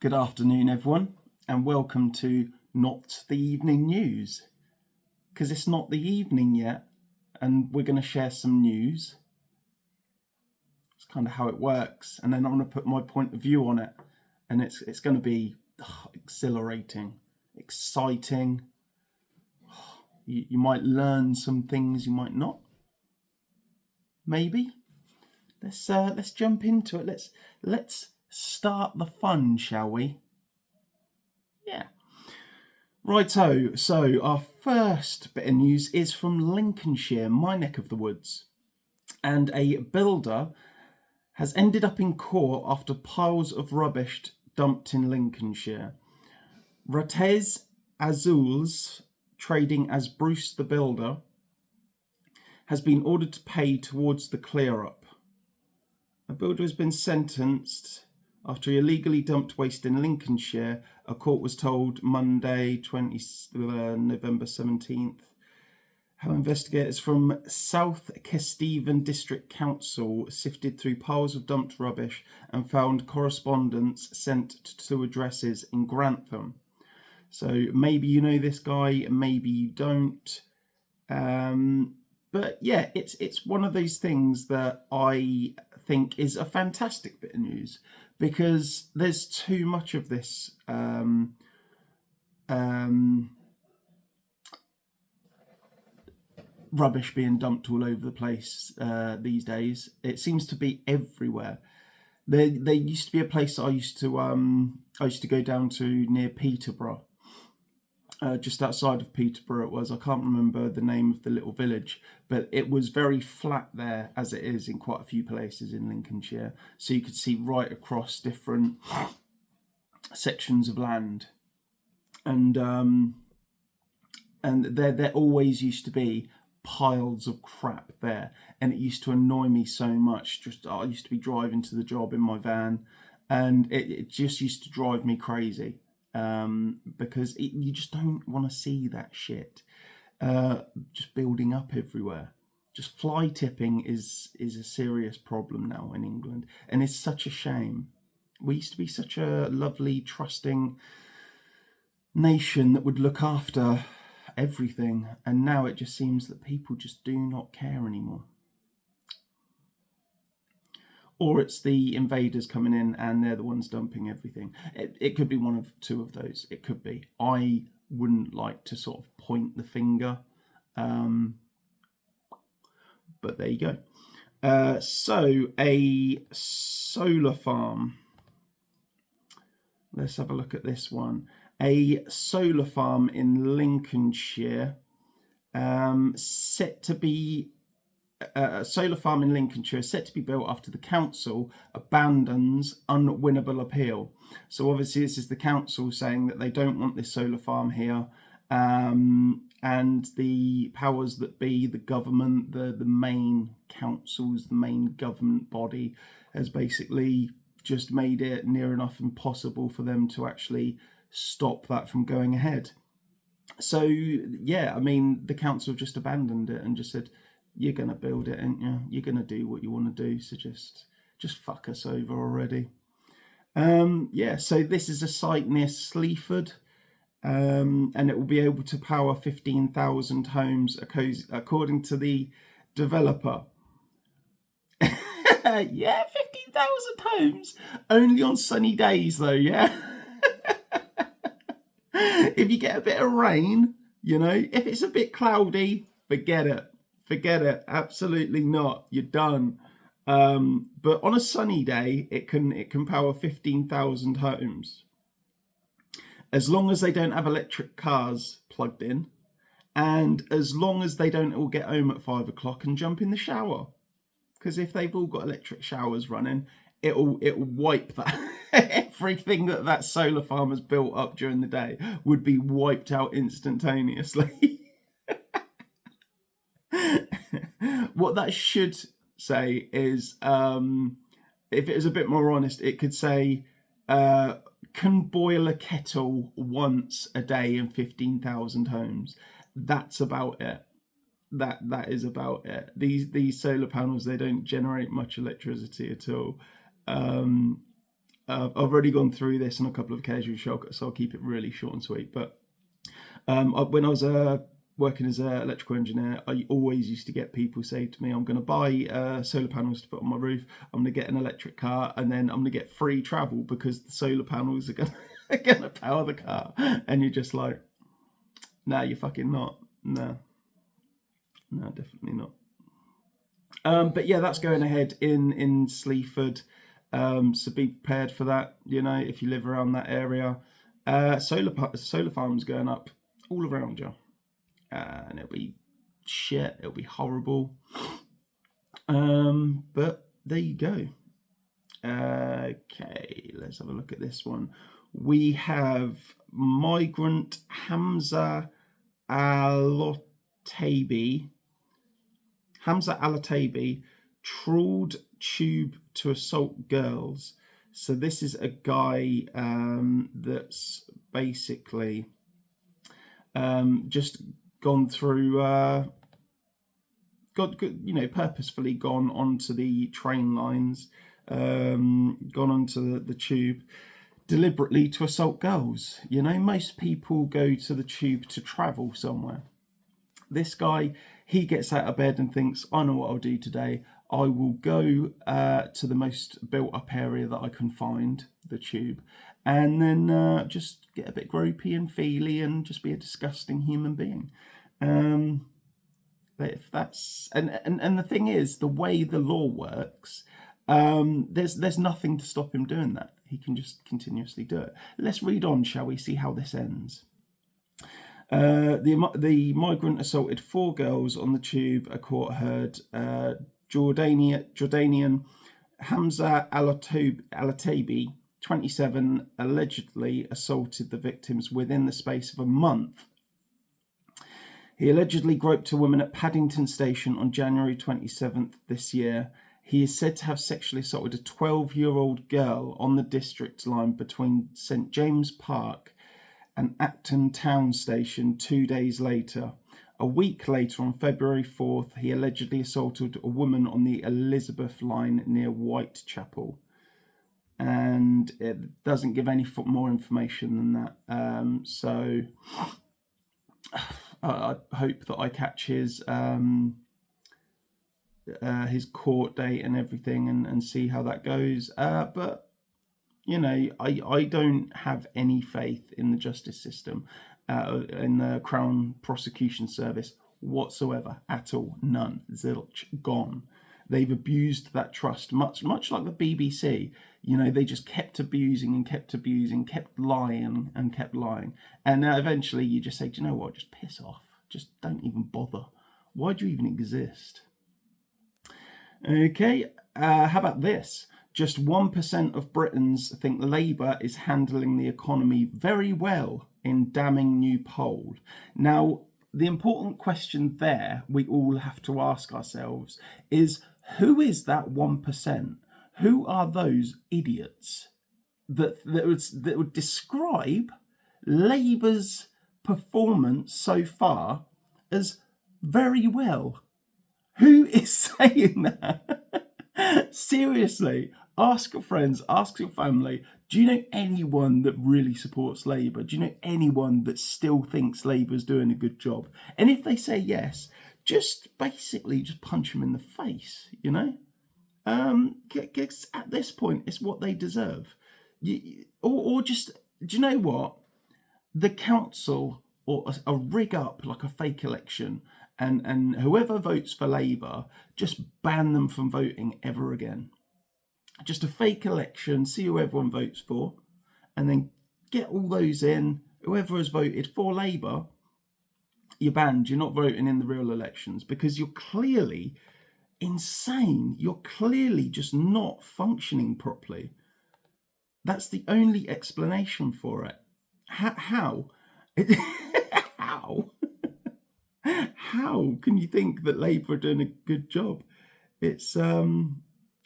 Good afternoon, everyone, and welcome to Not the Evening News. Because it's not the evening yet, and we're going to share some news. It's kind of how it works, and then I'm going to put my point of view on it, and it's going to be exhilarating, exciting. You might learn some things, you might not. Maybe. Let's jump into it. Let's start the fun, shall we? Yeah. Righto, so our first bit of news is from Lincolnshire, my neck of the woods. And a builder has ended up in court after piles of rubbish dumped in Lincolnshire. Ratez Azuls, trading as Bruce the Builder, has been ordered to pay towards the clear-up. A builder has been sentenced after he illegally dumped waste in Lincolnshire, a court was told Monday, November 17th. How investigators from South Kesteven District Council sifted through piles of dumped rubbish and found correspondence sent to two addresses in Grantham. So maybe you know this guy, maybe you don't. But yeah, it's one of those things that I think is a fantastic bit of news, because there's too much of this rubbish being dumped all over the place these days. It seems to be everywhere. There used to be a place I used to go down to near Peterborough. Just outside of Peterborough it was. I can't remember the name of the little village, but it was very flat there, as it is in quite a few places in Lincolnshire. So you could see right across different sections of land. And there always used to be piles of crap there. And it used to annoy me so much. I used to be driving to the job in my van, and it just used to drive me crazy. Because you just don't want to see that shit just building up everywhere. Just fly tipping is a serious problem now in England, and it's such a shame. We used to be such a lovely, trusting nation that would look after everything, and now it just seems that people just do not care anymore. Or it's the invaders coming in and they're the ones dumping everything. It could be one of two of those. It could be. I wouldn't like to sort of point the finger. But there you go. So a solar farm. Let's have a look at this one. A solar farm in Lincolnshire, set to be a solar farm in Lincolnshire is set to be built after the council abandons unwinnable appeal. So obviously this is the council saying that they don't want this solar farm here, and the powers that be, the government, the main councils, the main government body, has basically just made it near enough impossible for them to actually stop that from going ahead. So yeah, I mean, the council just abandoned it and just said, you're going to build it, ain't you? You're going to do what you want to do, so just fuck us over already. Yeah, so this is a site near Sleaford, and it will be able to power 15,000 homes, according to the developer. Yeah, 15,000 homes, only on sunny days though, yeah? If you get a bit of rain, if it's a bit cloudy, forget it. Forget it. Absolutely not. You're done. But on a sunny day, it can power 15,000 homes, as long as they don't have electric cars plugged in, and as long as they don't all get home at 5 o'clock and jump in the shower. Because if they've all got electric showers running, it'll wipe that. Everything that solar farm has built up during the day would be wiped out instantaneously. What that should say is, if it was a bit more honest, it could say, can boil a kettle once a day in 15,000 homes. That's about it. That is about it. These solar panels, they don't generate much electricity at all. I've already gone through this on a couple of occasions, so I'll keep it really short and sweet. But when I was working as an electrical engineer, I always used to get people say to me, I'm going to buy solar panels to put on my roof, I'm going to get an electric car, and then I'm going to get free travel because the solar panels are going to power the car. And you're just like, no, you're fucking not. No, definitely not. But yeah, that's going ahead in Sleaford. So be prepared for that, if you live around that area. Solar farms going up all around you. And it'll be shit, it'll be horrible. But there you go. Okay, let's have a look at this one. We have migrant Hamza Al-Otaibi. Trawled tube to assault girls. So this is a guy that's basically just gone through, purposefully gone onto the train lines, gone onto the tube deliberately to assault girls. Most people go to the tube to travel somewhere. This guy, he gets out of bed and thinks, I know what I'll do today. I will go to the most built up area that I can find, the tube, and then just get a bit gropey and feely and just be a disgusting human being. If that's and the thing is, the way the law works, there's nothing to stop him doing that. He can just continuously do it. Let's read on, shall we? See how this ends. The migrant assaulted 4 girls on the tube, a court heard. Jordanian Hamza Al-Otaibi, 27, allegedly assaulted the victims within the space of a month. He allegedly groped a woman at Paddington Station on January 27th this year. He is said to have sexually assaulted a 12-year-old girl on the district line between St James Park and Acton Town Station 2 days later. A week later, on February 4th, he allegedly assaulted a woman on the Elizabeth line near Whitechapel. And it doesn't give any more information than that. So I hope that I catch his court date and everything and see how that goes. But, I don't have any faith in the justice system. In the Crown Prosecution Service whatsoever, at all. None. Zilch. Gone. They've abused that trust, much like the BBC. They just kept abusing, kept lying. And eventually you just say, do you know what, just piss off. Just don't even bother. Why do you even exist? Okay, how about this? Just 1% of Britons think Labour is handling the economy very well in damning new poll. Now, the important question there we all have to ask ourselves is, who is that 1%? Who are those idiots that would describe Labour's performance so far as very well? Who is saying that? Seriously, ask your friends, ask your family. Do you know anyone that really supports Labour? Do you know anyone that still thinks Labour's doing a good job? And if they say yes, just punch them in the face, Because at this point, it's what they deserve. Or just, do you know what? The council or a rig up like a fake election, and whoever votes for Labour, just ban them from voting ever again. Just a fake election, see who everyone votes for, and then get all those in. Whoever has voted for Labour, you're banned. You're not voting in the real elections because you're clearly insane. You're clearly just not functioning properly. That's the only explanation for it. How? How? How can you think that Labour are doing a good job? It's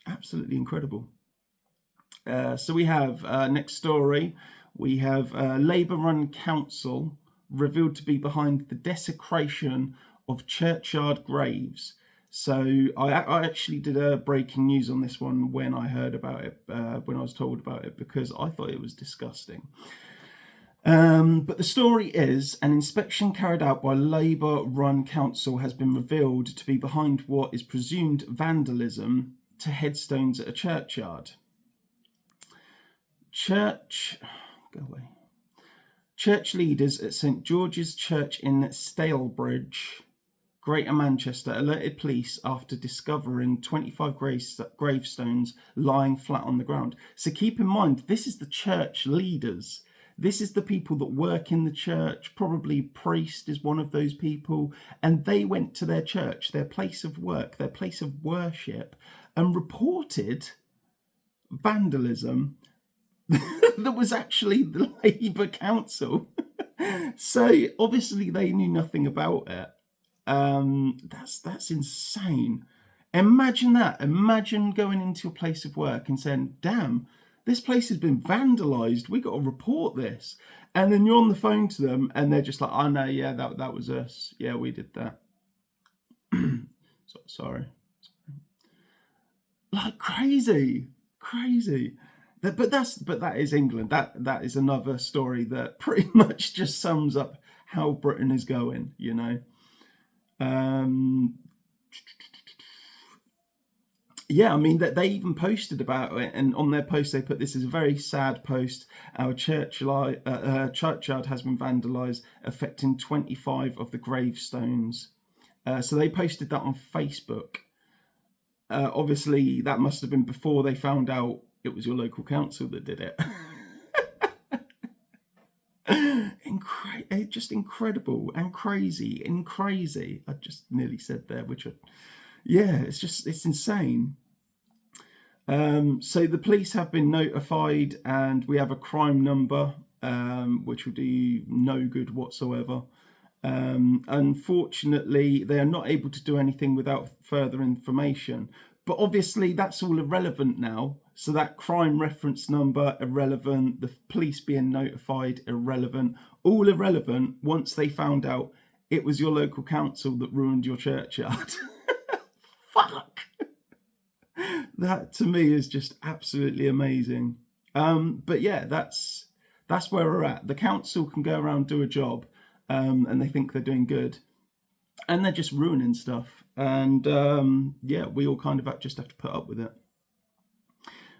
absolutely incredible. So we have next story. We have Labour-run council revealed to be behind the desecration of churchyard graves. So I actually did a breaking news on this one when I heard about it, when I was told about it, because I thought it was disgusting. But the story is, an inspection carried out by Labour-run council has been revealed to be behind what is presumed vandalism to headstones at a churchyard. Church leaders at St George's Church in Stalybridge, Greater Manchester, alerted police after discovering 25 gravestones lying flat on the ground. So keep in mind, this is the church leaders. This is the people that work in the church. Probably priest is one of those people. And they went to their church, their place of work, their place of worship, and reported vandalism that was actually the Labour Council. So obviously they knew nothing about it. That's insane. Imagine that. Imagine going into a place of work and saying, damn, this place has been vandalised. We got to report this. And then you're on the phone to them and they're just like, oh no, yeah, that was us. Yeah, we did that. Sorry. Like crazy. But that is England. That is another story that pretty much just sums up how Britain is going, you know. Yeah, I mean, that they even posted about it, and on their post they put, "This is a very sad post. Our churchyard has been vandalised, affecting 25 of the gravestones." So they posted that on Facebook. Obviously, that must have been before they found out it was your local council that did it. Just incredible and crazy. I just nearly said there, it's insane. So the police have been notified, and we have a crime number, which will do no good whatsoever. Unfortunately, they are not able to do anything without further information. But obviously, that's all irrelevant now. So that crime reference number, irrelevant. The police being notified, irrelevant. All irrelevant once they found out it was your local council that ruined your churchyard. Fuck! That to me is just absolutely amazing. But yeah, that's where we're at. The council can go around, do a job, and they think they're doing good, and they're just ruining stuff. And we all kind of just have to put up with it.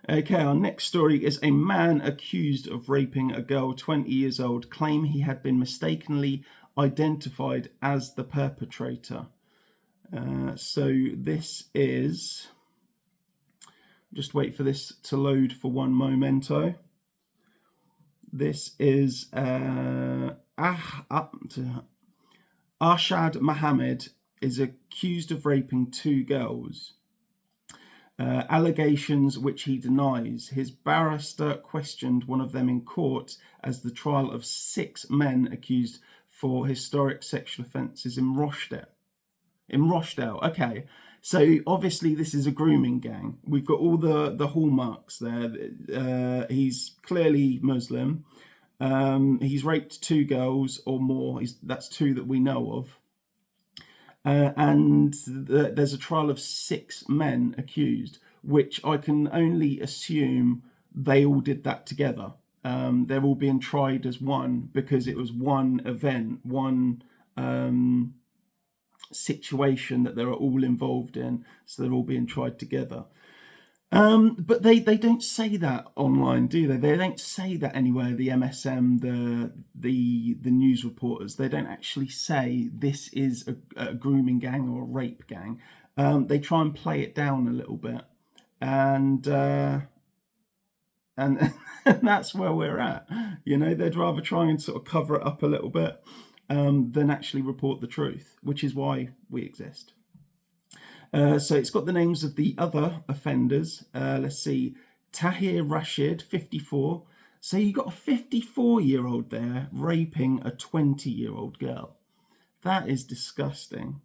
Okay, our next story is a man accused of raping a girl 20 years old claim he had been mistakenly identified as the perpetrator. So this is... Just wait for this to load for one momento. This is Arshad Mohammed is accused of raping 2 girls. Allegations which he denies. His barrister questioned one of them in court as the trial of 6 men accused for historic sexual offences in Rochdale. Okay. So obviously this is a grooming gang. We've got all the hallmarks there. He's clearly Muslim. He's raped 2 girls or more. That's 2 that we know of. And there's a trial of 6 men accused, which I can only assume they all did that together. They're all being tried as one because it was one event, one situation that they're all involved in, so they're all being tried together. But they don't say that online, do they? They don't say that anywhere. The MSM, the news reporters, they don't actually say this is a grooming gang or a rape gang. They try and play it down a little bit, and that's where we're at. You know, they'd rather try and sort of cover it up a little bit than actually report the truth, which is why we exist. So it's got the names of the other offenders. Let's see. Tahir Rashid, 54. So you got a 54-year-old there raping a 20-year-old girl. That is disgusting.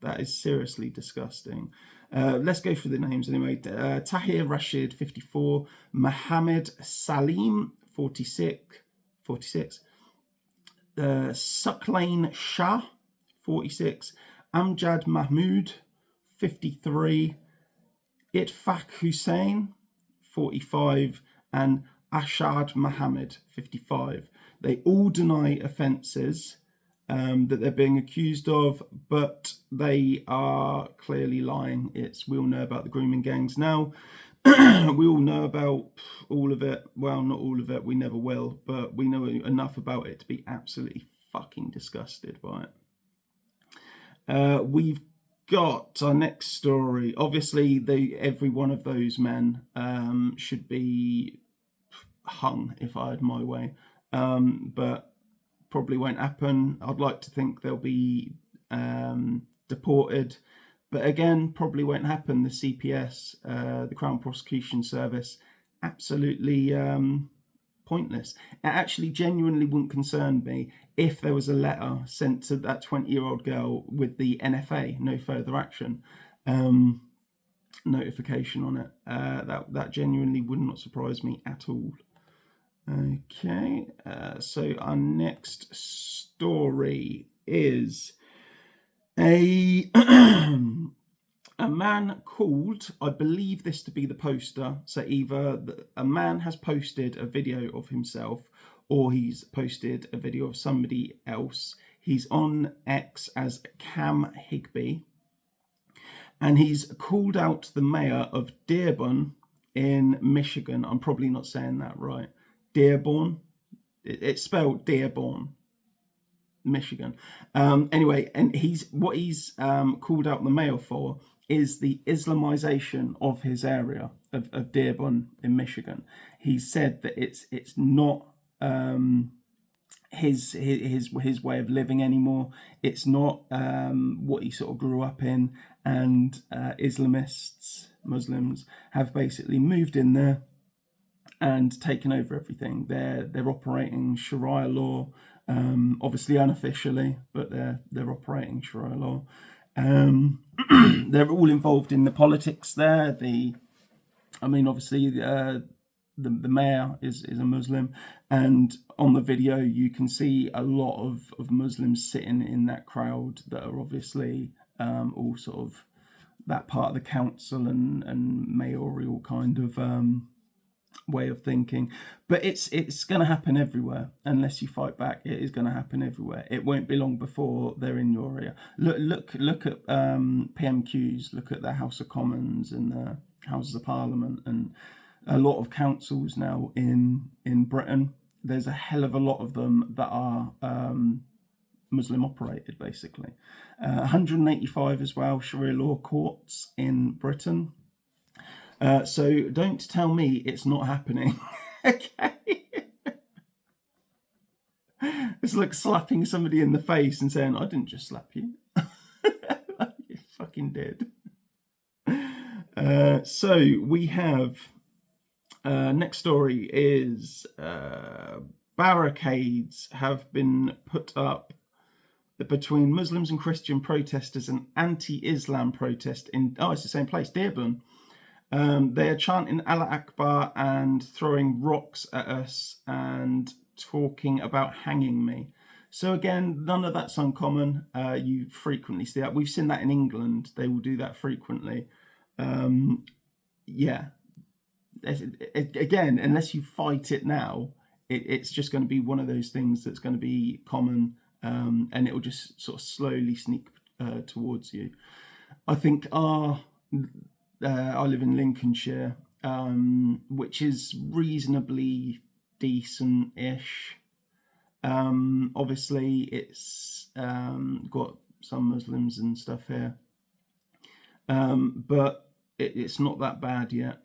That is seriously disgusting. Let's go through the names anyway. Tahir Rashid, 54. Mohammed Salim, 46. Suklain Shah, 46. Amjad Mahmood, 53, Itfaq Hussein, 45, and Ashad Mohammed, 55. They all deny offences that they're being accused of, but they are clearly lying. We all know about the grooming gangs now. We all know about all of it. Well, not all of it, we never will, but we know enough about it to be absolutely fucking disgusted by it. We've got our next story. Obviously, every one of those men should be hung if I had my way, but probably won't happen. I'd like to think they'll be deported, but again, probably won't happen. The CPS, the Crown Prosecution Service, absolutely pointless. It actually genuinely wouldn't concern me if there was a letter sent to that 20-year-old girl with the NFA, no further action, notification on it. That genuinely would not surprise me at all. Okay, so our next story is a man called, I believe this to be the poster, so either a man has posted a video of himself or he's posted a video of somebody else. He's on X as Cam Higby, and he's called out the mayor of Dearborn in Michigan. I'm probably not saying that right. Dearborn. It's spelled Dearborn, Michigan. Anyway, and he's called out the mayor for is the Islamization of his area of Dearborn in Michigan. He said that it's not his way of living anymore. It's not what he sort of grew up in, and Muslims have basically moved in there and taken over everything. They're operating Sharia law, obviously unofficially, but they're operating Sharia law. They're all involved in the politics there. Obviously the mayor is a Muslim, and on the video you can see a lot of Muslims sitting in that crowd that are obviously all sort of that part of the council and mayoral kind of way of thinking. But it's going to happen everywhere unless you fight back. It is going to happen everywhere. It won't be long before they're in your area. Look at PMQs. Look at the House of Commons and the Houses of Parliament and a lot of councils now in Britain. There's a hell of a lot of them that are Muslim operated, basically. 185 as well Sharia law courts in Britain. So don't tell me it's not happening. Okay. It's like slapping somebody in the face and saying, I didn't just slap you. You fucking did. So we have, next story is barricades have been put up between Muslims and Christian protesters and anti-Islam protest in, it's the same place, Dearborn. They are chanting Allah Akbar and throwing rocks at us and talking about hanging me. So again, none of that's uncommon. You frequently see that. We've seen that in England. They will do that frequently. Yeah. Again, unless you fight it now, it's just going to be one of those things that's going to be common, and it will just sort of slowly sneak towards you. I think I live in Lincolnshire, which is reasonably decent-ish. Obviously, it's got some Muslims and stuff here, but it's not that bad yet.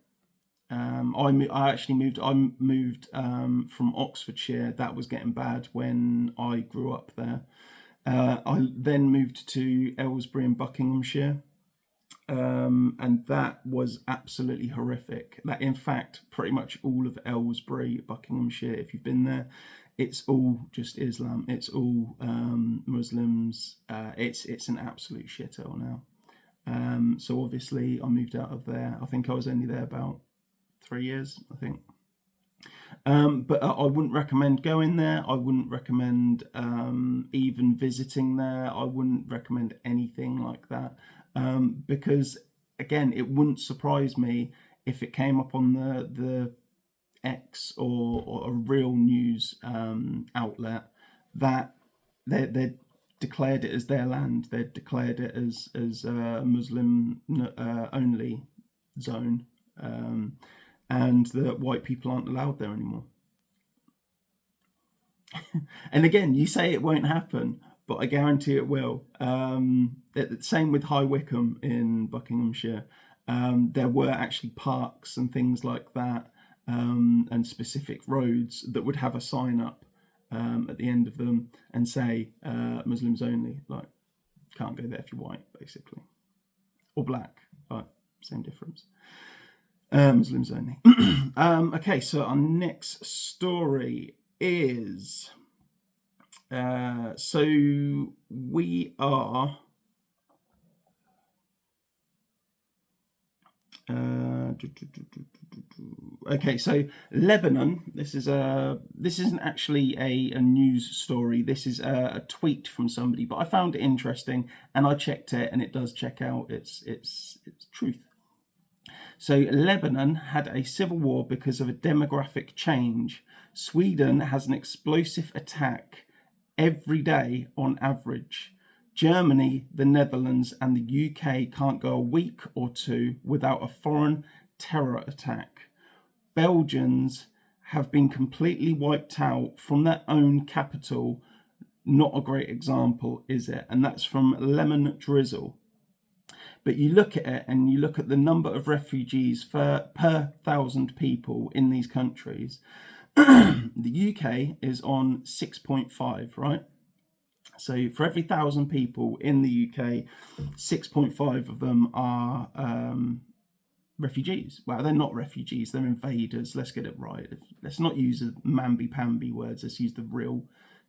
I moved from Oxfordshire. That was getting bad when I grew up there. I then moved to Aylesbury in Buckinghamshire. And that was absolutely horrific. That, in fact, pretty much all of Aylesbury, Buckinghamshire, if you've been there, it's all just Islam. It's all Muslims. It's an absolute shithole now. So obviously I moved out of there. I think I was only there about 3 years, I think. But I wouldn't recommend going there. I wouldn't recommend even visiting there. I wouldn't recommend anything like that. because again, it wouldn't surprise me if it came up on the X or a real news outlet that they declared it as their land. They declared it as a Muslim only zone, and that white people aren't allowed there anymore. And again, you say it won't happen, but I guarantee it will. Same with High Wycombe in Buckinghamshire. There were actually parks and things like that, and specific roads that would have a sign up at the end of them and say Muslims only, like can't go there if you're white, basically, or black, but same difference. Muslims only. Okay, so our next story is so we are okay, so Lebanon, this isn't actually a news story, this is a tweet from somebody, but I found it interesting and I checked it and it does check out its truth. So Lebanon had a civil war because of a demographic change. Sweden has an explosive attack every day on average. Germany, the Netherlands, and the UK can't go a week or two without a foreign terror attack. Belgians have been completely wiped out from their own capital. Not a great example, is it? And that's from Lemon Drizzle. But you look at it and you look at the number of refugees per 1,000 people in these countries. The UK is on 6.5, right? So for every 1,000 people in the UK, 6.5 of them are refugees. Well, they're not refugees, they're invaders. Let's get it right. Let's not use mamby-pamby words. Let's use the real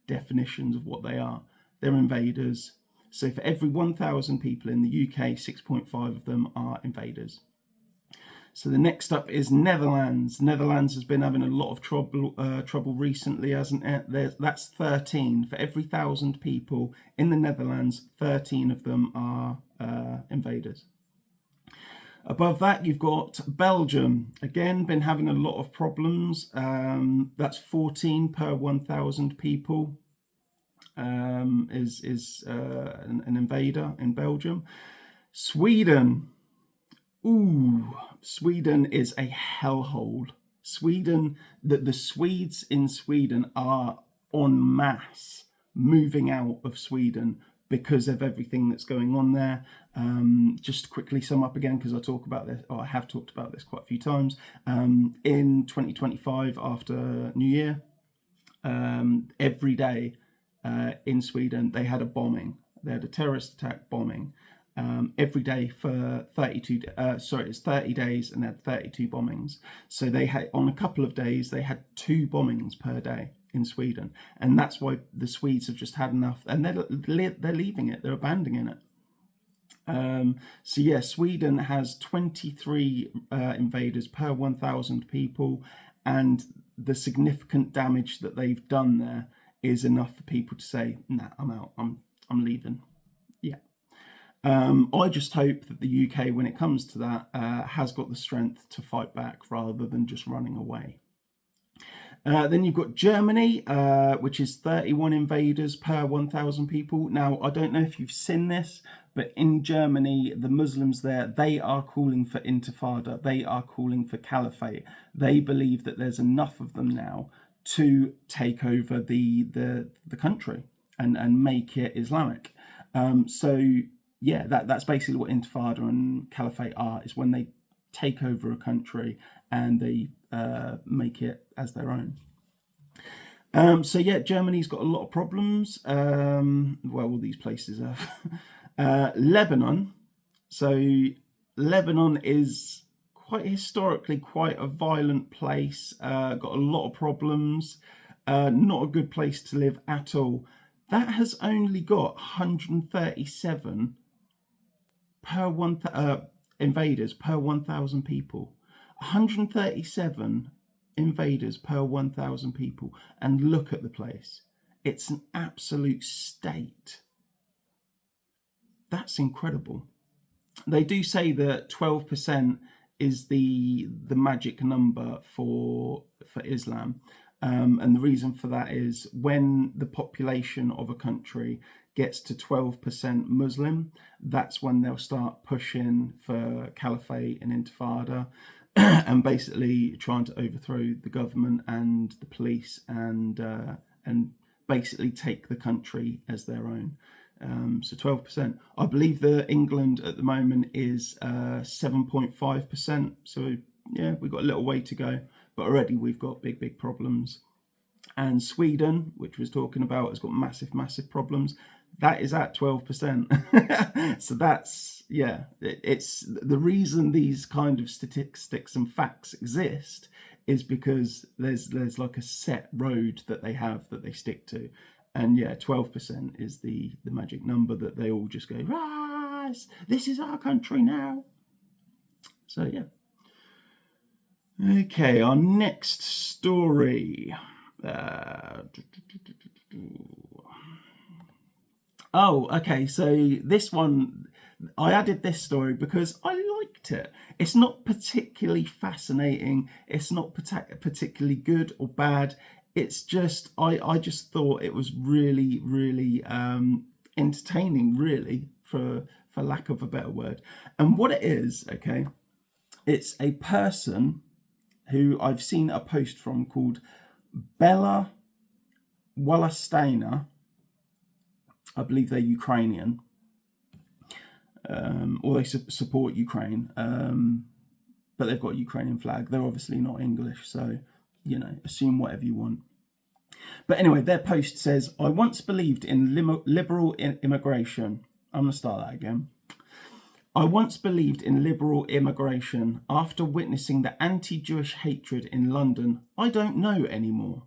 definitions of what they are. They're invaders. So for every 1,000 people in the UK, 6.5 of them are invaders. So the next up is Netherlands. Netherlands has been having a lot of trouble recently, hasn't it? That's 13. For every 1,000 people in the Netherlands, 13 of them are invaders. Above that, you've got Belgium. Again, been having a lot of problems. That's 14 per 1,000 people. Is an invader in Belgium. Sweden. Ooh, Sweden is a hellhole. Sweden, the Swedes in Sweden are en masse moving out of Sweden because of everything that's going on there. Just to quickly sum up again, because I talk about this, or I have talked about this quite a few times. In 2025, after New Year, every day in Sweden, they had a bombing. They had a terrorist attack bombing every day for 30 days, and they had 32 bombings. So they had, on a couple of days, they had 2 bombings per day in Sweden, and that's why the Swedes have just had enough, and they're leaving it. They're abandoning it. So yeah, Sweden has 23 invaders per 1,000 people, and the significant damage that they've done there is enough for people to say, nah, I'm out, I'm leaving. Yeah. I just hope that the UK, when it comes to that, has got the strength to fight back rather than just running away. Then you've got Germany, which is 31 invaders per 1,000 people. Now, I don't know if you've seen this, but in Germany, the Muslims there, they are calling for intifada. They are calling for caliphate. They believe that there's enough of them now to take over the country and make it Islamic. So yeah, that's basically what intifada and caliphate are, is when they take over a country and they make it as their own. So yeah, Germany's got a lot of problems. Well, all these places have. Lebanon. So Lebanon is quite historically quite a violent place. Got a lot of problems. Not a good place to live at all. That has only got 137 per invaders per 1,000 people. 137 invaders per 1,000 people, and look at the place. It's an absolute state. That's incredible. They do say that 12% is the magic number for Islam. And the reason for that is when the population of a country gets to 12% Muslim, that's when they'll start pushing for caliphate and intifada and basically trying to overthrow the government and the police and basically take the country as their own. So 12%. I believe that England at the moment is 7.5%. So yeah, we've got a little way to go, but already we've got big problems. And Sweden, which was talking about, has got massive problems. That is at 12%. So that's, yeah, it's the reason these kind of statistics and facts exist is because there's like a set road that they have that they stick to. And yeah, 12% is the magic number that they all just go, rise, this is our country now. So yeah. Okay, our next story. Oh, okay, so this one, I added this story because I liked it. It's not particularly fascinating. It's not particularly good or bad. It's just, I just thought it was really entertaining, really, for lack of a better word. And what it is, okay, it's a person who I've seen a post from called Bella Wolostayna. I believe they're Ukrainian, or they support Ukraine, but they've got a Ukrainian flag. They're obviously not English, so, you know, assume whatever you want. But anyway, their post says, I once believed in liberal immigration. I'm going to start that again. I once believed in liberal immigration. After witnessing the anti-Jewish hatred in London, I don't know anymore.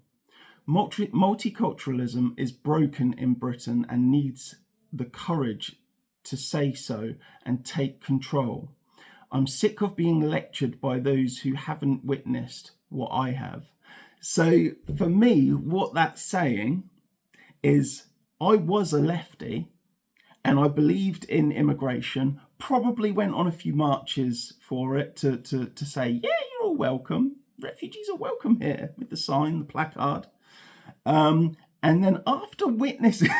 Multiculturalism is broken in Britain and needs the courage to say so and take control. I'm sick of being lectured by those who haven't witnessed what I have. So for me, what that's saying is I was a lefty and I believed in immigration, probably went on a few marches for it to say, yeah, you're all welcome. Refugees are welcome here, with the sign, the placard. And then after witnessing,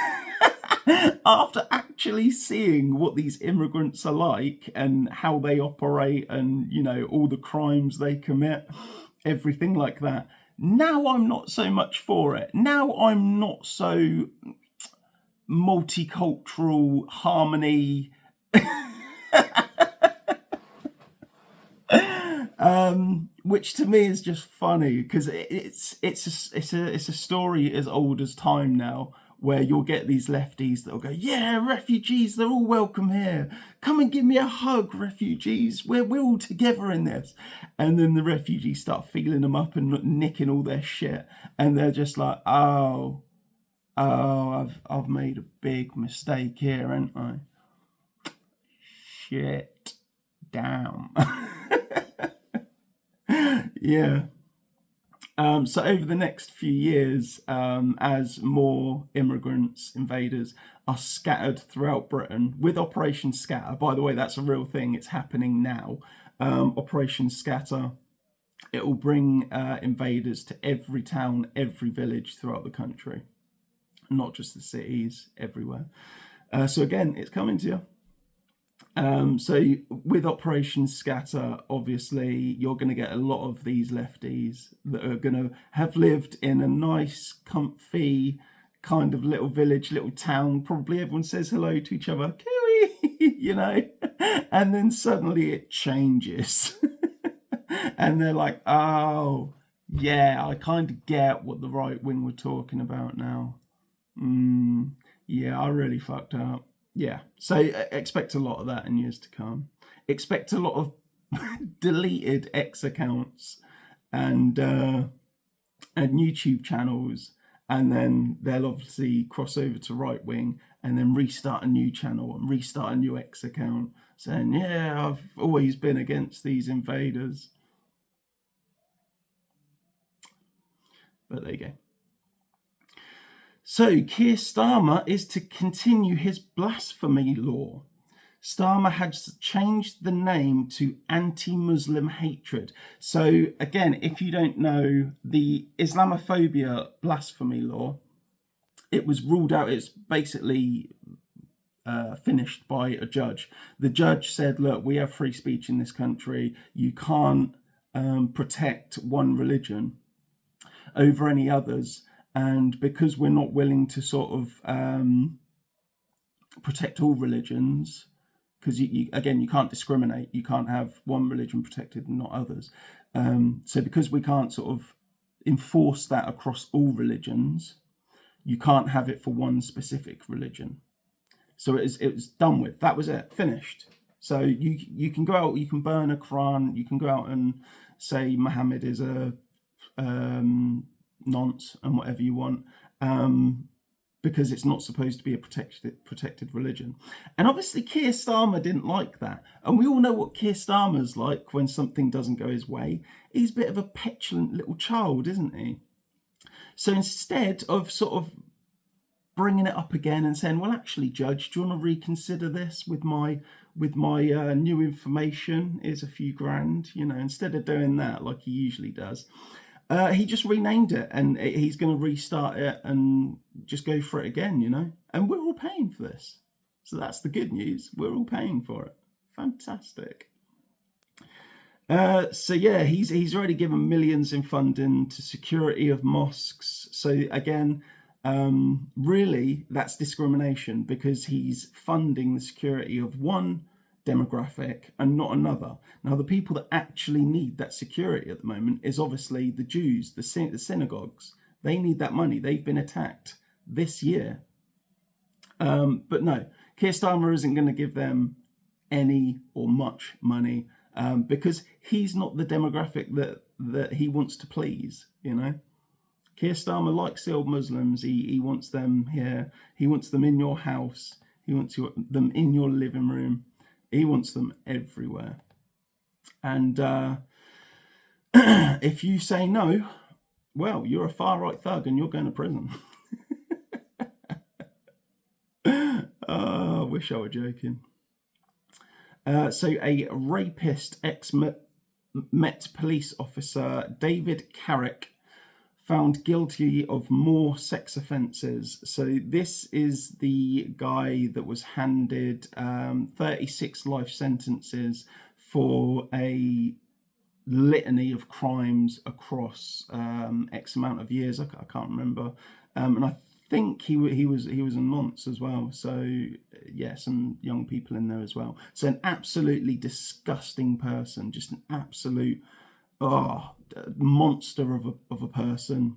after actually seeing what these immigrants are like and how they operate and, you know, all the crimes they commit, everything like that, now I'm not so much for it. Now I'm not so multicultural harmony. Which to me is just funny because it's a story as old as time now, where you'll get these lefties that'll go, yeah, refugees, they're all welcome here. Come and give me a hug, refugees. We're all together in this. And then the refugees start feeling them up and nicking all their shit, and they're just like, oh, I've made a big mistake here, haven't I? Shit, damn. Yeah. So over the next few years, as more immigrants, invaders, are scattered throughout Britain with Operation Scatter, by the way, that's a real thing, it's happening now. Operation Scatter, it will bring invaders to every town, every village throughout the country, not just the cities, everywhere. So again, it's coming to you. So with Operation Scatter, obviously, you're going to get a lot of these lefties that are going to have lived in a nice, comfy kind of little village, little town. Probably everyone says hello to each other, Kiwi, you know, and then suddenly it changes. And they're like, oh, yeah, I kind of get what the right wing were talking about now. Yeah, I really fucked up. Yeah, so expect a lot of that in years to come. Expect a lot of deleted X accounts and YouTube channels, and then they'll obviously cross over to right wing and then restart a new channel and restart a new X account saying, yeah, I've always been against these invaders. But there you go. So Keir Starmer is to continue his blasphemy law. Starmer has changed the name to anti-Muslim hatred. So again, if you don't know, the Islamophobia blasphemy law, it was ruled out. It's basically finished by a judge. The judge said, look, we have free speech in this country. You can't protect one religion over any others. And because we're not willing to sort of protect all religions, because you can't discriminate. You can't have one religion protected and not others. So because we can't sort of enforce that across all religions, you can't have it for one specific religion. So it was done with. That was it, finished. So you can go out, you can burn a Quran, you can go out and say Muhammad is a nonce and whatever you want, because it's not supposed to be a protected religion. And obviously Keir Starmer didn't like that. And we all know what Keir Starmer's like when something doesn't go his way. He's a bit of a petulant little child, isn't he? So instead of sort of bringing it up again and saying, well, actually, Judge, do you want to reconsider this with my new information? Here's a few grand, instead of doing that like he usually does, he just renamed it, and he's going to restart it and just go for it again, and we're all paying for this. So that's the good news. We're all paying for it. Fantastic. So yeah, he's already given millions in funding to security of mosques. So again, really that's discrimination, because he's funding the security of one demographic and not another. Now, the people that actually need that security at the moment is obviously the Jews, the synagogues. They need that money. They've been attacked this year. But no, Keir Starmer isn't going to give them any or much money, because he's not the demographic that he wants to please, Keir Starmer likes the old Muslims. He wants them here. He wants them in your house. He wants them in your living room. He wants them everywhere. And if you say no, well, you're a far-right thug and you're going to prison. I wish I were joking. So a rapist ex-Met police officer, David Carrick, found guilty of more sex offences. So this is the guy that was handed 36 life sentences for a litany of crimes across X amount of years. I can't remember. And I think he was a nonce as well. So yeah, some young people in there as well. So an absolutely disgusting person, just an absolute monster of a person.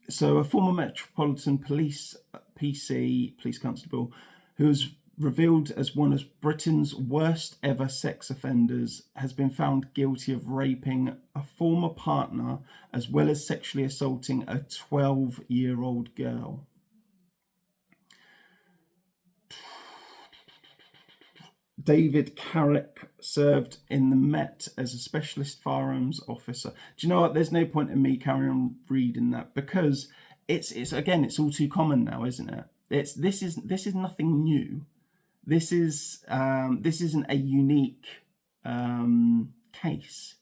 So a former Metropolitan Police police constable, who was revealed as one of Britain's worst ever sex offenders, has been found guilty of raping a former partner as well as sexually assaulting a 12-year-old girl. David Carrick served in the Met as a specialist firearms officer. Do you know what? There's no point in me carrying on reading that, because it's all too common now, isn't it? This is nothing new. This isn't a unique case.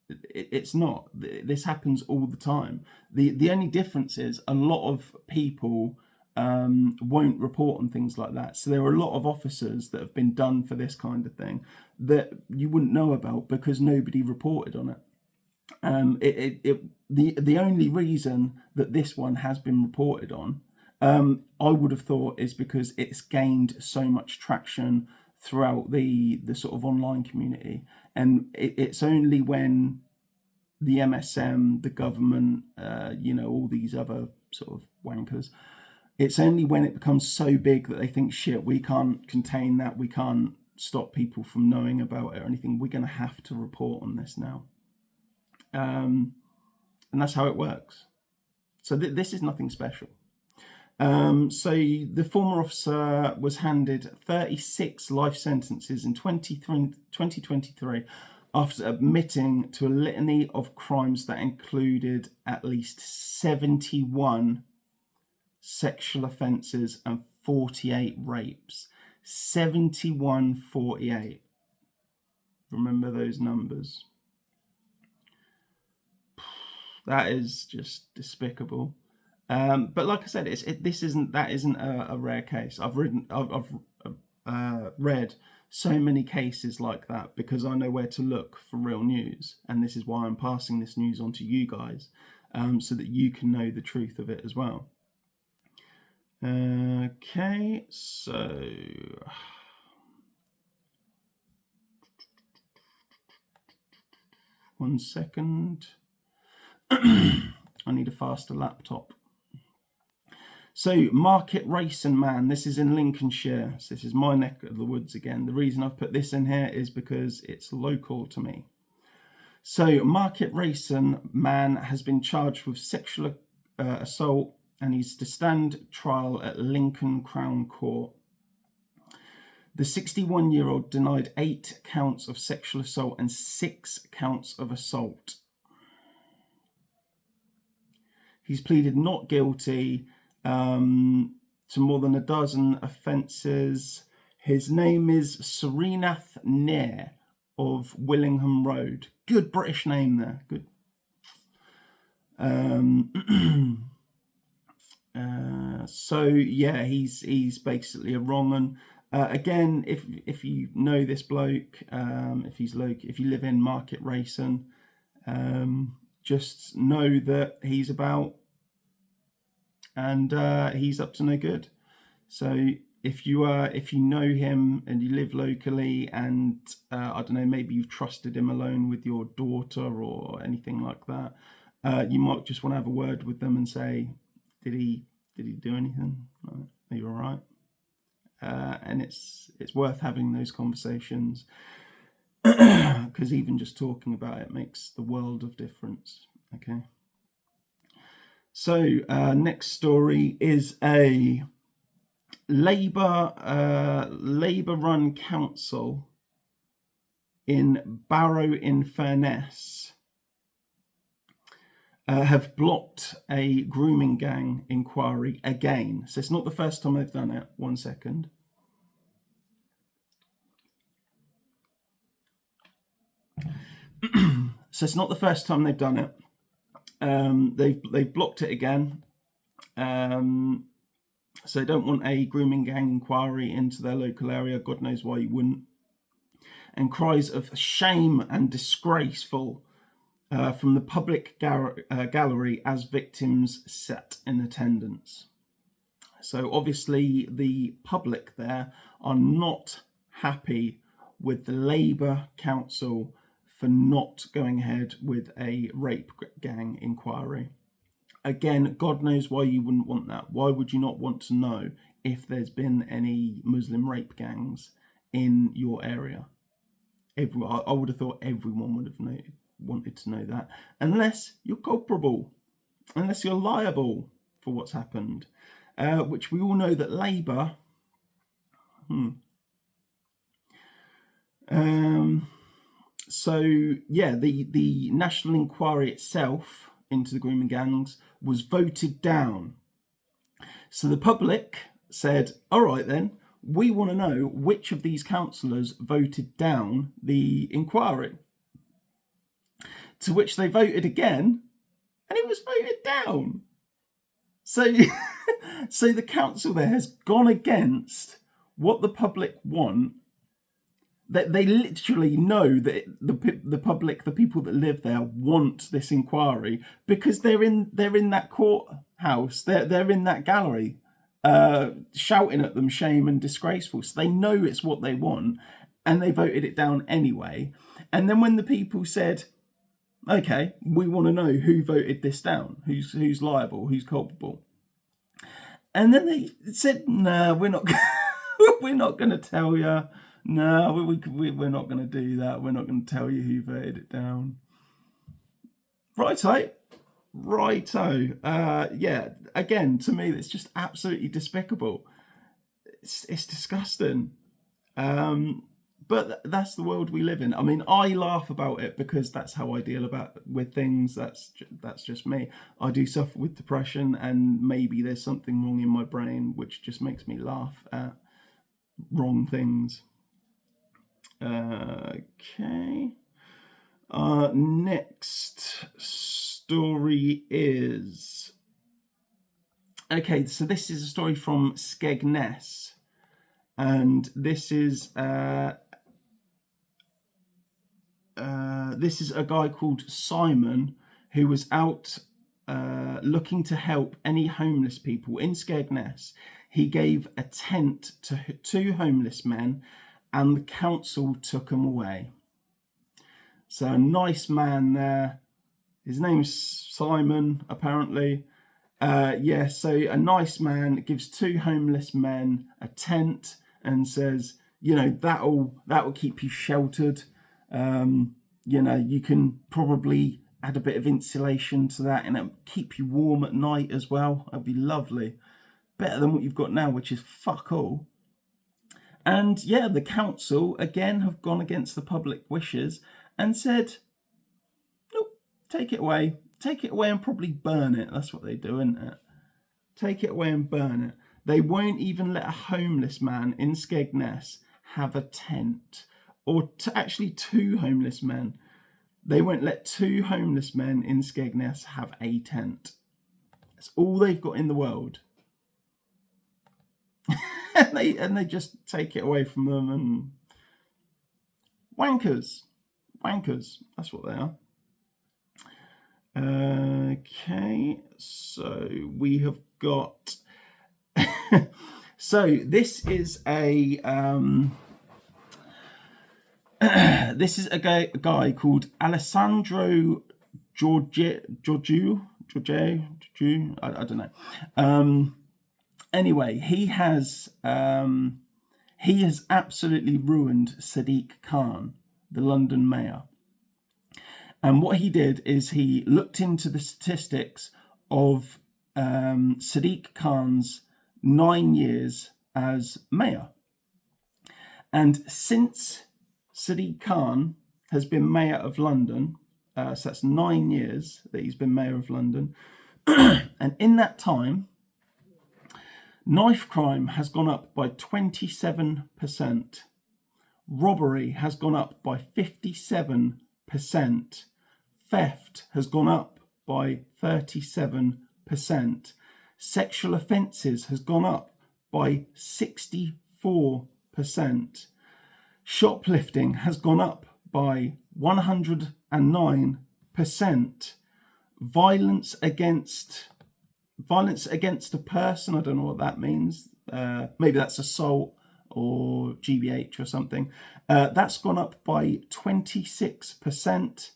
It's not. This happens all the time. The only difference is a lot of people won't report on things like that. So there are a lot of officers that have been done for this kind of thing that you wouldn't know about because nobody reported on it. The only reason that this one has been reported on, I would have thought, is because it's gained so much traction throughout the sort of online community, and it's only when the MSM, the government, all these other sort of wankers, it's only when it becomes so big that they think, shit, we can't contain that, we can't stop people from knowing about it or anything, we're going to have to report on this now. And that's how it works. So this is nothing special. So the former officer was handed 36 life sentences in 2023 after admitting to a litany of crimes that included at least 71 sexual offences and 48 rapes. 71-48. Remember those numbers. That is just despicable. But like I said, that isn't a rare case. I've read so many cases like that because I know where to look for real news, and this is why I'm passing this news on to you guys, so that you can know the truth of it as well. Okay, so one second. I need a faster laptop. So, Market Racing Man, this is in Lincolnshire. So this is my neck of the woods again. The reason I've put this in here is because it's local to me. So, Market Racing Man has been charged with sexual assault, and he's to stand trial at Lincoln Crown Court. The 61-year-old denied 8 counts of sexual assault and 6 counts of assault. He's pleaded not guilty to more than a dozen offences. His name is Srinath Nair of Willingham Road. Good British name there. Good. So yeah, he's basically a wrong un. Again, if you know this bloke, if you live in Market Racing, just know that he's about, and he's up to no good. So if you know him and you live locally, and I don't know, maybe you've trusted him alone with your daughter or anything like that, you might just want to have a word with them and say, did he do anything? Are you all right? And it's worth having those conversations, because even just talking about it makes the world of difference. Okay. So next story is a Labour-run council in Barrow-in-Furness have blocked a grooming gang inquiry again. So it's not the first time they've done it. One second. So it's not the first time they've done it. They've blocked it again. So they don't want a grooming gang inquiry into their local area. God knows why you wouldn't. And cries of shame and disgraceful from the public gallery as victims sat in attendance. So obviously the public there are not happy with the Labour Council for not going ahead with a rape gang inquiry. Again, God knows why you wouldn't want that. Why would you not want to know if there's been any Muslim rape gangs in your area? I would have thought everyone would have wanted to know that, unless you're culpable, unless you're liable for what's happened, which we all know that Labour. So yeah, the national inquiry itself into the grooming gangs was voted down. So the public said, all right then, we want to know which of these councillors voted down the inquiry. To which they voted again, and it was voted down. So, so the council there has gone against what the public want. That they literally know that the public, the people that live there, want this inquiry because they're in that courthouse, they're in that gallery, shouting at them shame and disgraceful. So they know it's what they want, and they voted it down anyway. And then when the people said, okay, we want to know who voted this down, who's liable, who's culpable, and then they said, no, we're not going to tell you. No, we're not going to do that. We're not going to tell you who voted it down. Righto. Yeah, again, to me, it's just absolutely despicable. It's disgusting. But that's the world we live in. I mean, I laugh about it because that's how I deal with things. That's just me. I do suffer with depression, and maybe there's something wrong in my brain which just makes me laugh at wrong things. Okay. Next story is... Okay, so this is a story from Skegness. And this is a guy called Simon who was out looking to help any homeless people in Skegness. He gave a tent to 2 homeless men, and the council took them away. So a nice man there. His name's Simon, apparently. So a nice man gives 2 homeless men a tent and says, that'll keep you sheltered. You can probably add a bit of insulation to that, and it'll keep you warm at night as well. That'd be lovely. Better than what you've got now, which is fuck all. And the council again have gone against the public wishes and said, nope, take it away. Take it away and probably burn it. That's what they do, isn't it? Take it away and burn it. They won't even let a homeless man in Skegness have a tent. Or actually 2 homeless men. They won't let 2 homeless men in Skegness have a tent. That's all they've got in the world. and they just take it away from them, and wankers. That's what they are. Okay, so we have got... So this is a guy called Alessandro Giorgio. I don't know. Anyway, he has absolutely ruined Sadiq Khan, the London mayor. And what he did is he looked into the statistics of Sadiq Khan's 9 years as mayor. And since Sadiq Khan has been mayor of London, so that's 9 years that he's been mayor of London, and in that time, knife crime has gone up by 27%. Robbery has gone up by 57%. Theft has gone up by 37%. Sexual offences has gone up by 64%. Shoplifting has gone up by 109%. Violence against a person, I don't know what that means. Maybe that's assault or GBH or something. That's gone up by 26%.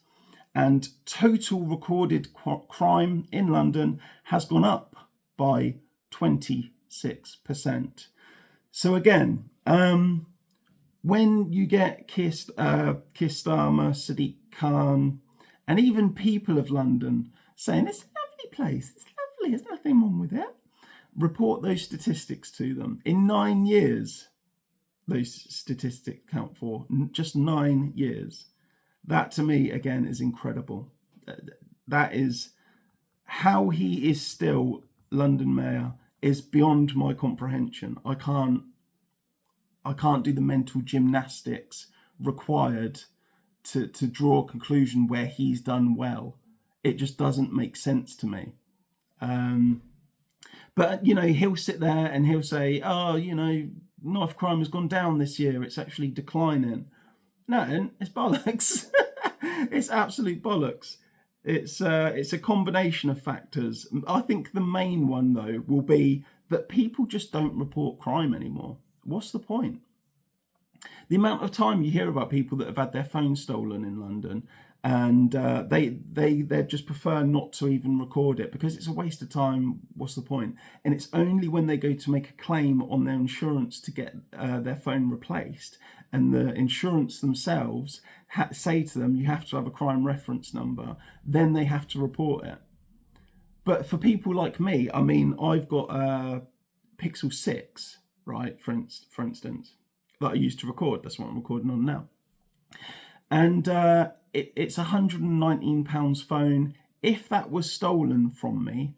And total recorded crime in London has gone up by 26%. So again, when you get Keir Starmer, Sadiq Khan, and even people of London saying, it's a lovely place, it's lovely, there's nothing wrong with it, report those statistics to them. In 9 years, those statistics count for just 9 years. That to me, again, is incredible. That is how he is still London mayor is beyond my comprehension. I can't do the mental gymnastics required to draw a conclusion where he's done well. It just doesn't make sense to me. But, he'll sit there and he'll say, knife crime has gone down this year. It's actually declining. No, it's bollocks. It's absolute bollocks. It's a combination of factors. I think the main one, though, will be that people just don't report crime anymore. What's the point? The amount of time you hear about people that have had their phone stolen in London, and they just prefer not to even record it because it's a waste of time. What's the point? And it's only when they go to make a claim on their insurance to get their phone replaced, and the insurance themselves say to them, you have to have a crime reference number, then they have to report it. But for people like me, I mean, I've got a Pixel 6, right, for instance, that I used to record. That's what I'm recording on now. And it's £119 phone. If that was stolen from me,